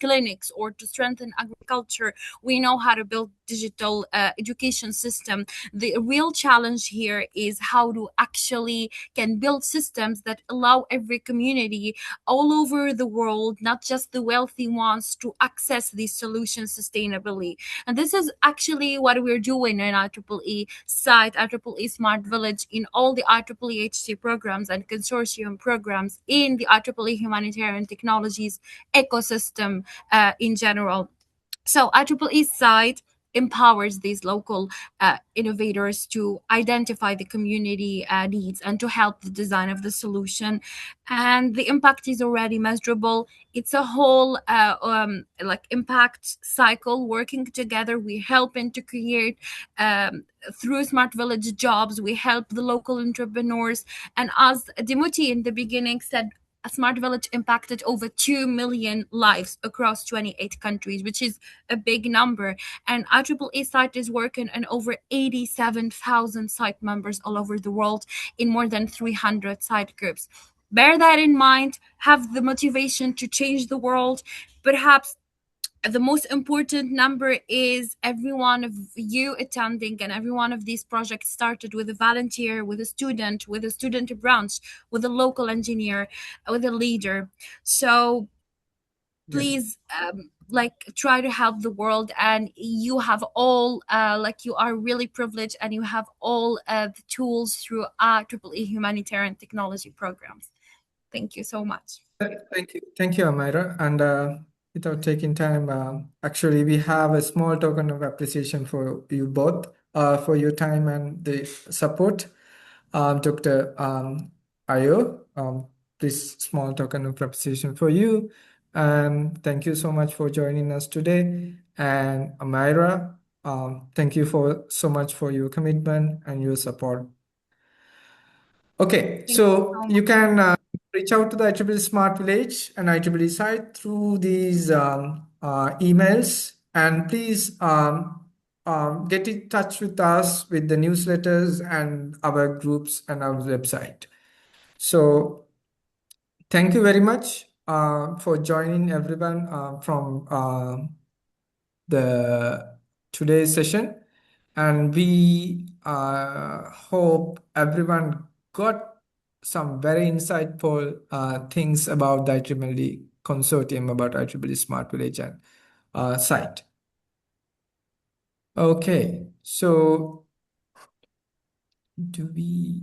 clinics, or to strengthen agriculture. We know how to build digital education system. The real challenge here is how to actually can build systems that allow every community all over the world, not just the wealthy ones, to access these solutions sustainably. And this is actually what we're doing in IEEE site, IEEE Smart Village, in all the IEEE HC programs and consortium programs in the IEEE humanitarian technologies ecosystem in general. So IEEE site empowers these local innovators to identify the community needs and to help the design of the solution, and the impact is already measurable. It's a whole like impact cycle working together. We're helping to create through Smart Village jobs. We help the local entrepreneurs, and as Dimuti in the beginning said, a Smart Village impacted over 2 million lives across 28 countries, which is a big number. And IEEE site is working on over 87,000 site members all over the world in more than 300 site groups. Bear that in mind, have the motivation to change the world. Perhaps the most important number is every one of you attending, and every one of these projects started with a volunteer, with a student branch, with a local engineer, with a leader. So please like try to help the world, and you have all like you are really privileged, and you have all the tools through IEEE humanitarian technology programs. Thank you so much. Thank you, Amira. And without taking time, actually, we have a small token of appreciation for you both, for your time and the support. Dr. Ayo, this small token of appreciation for you. And thank you so much for joining us today. And Amira, thank you so much for your commitment and your support. Okay, Thank you so so you much. can reach out to the IEEE Smart Village and IEEE site through these emails, and please get in touch with us with the newsletters and our groups and our website. So thank you very much for joining everyone from the today's session, and we hope everyone got some very insightful things about the IEEE consortium, about IEEE Smart Village and site. Okay, so do we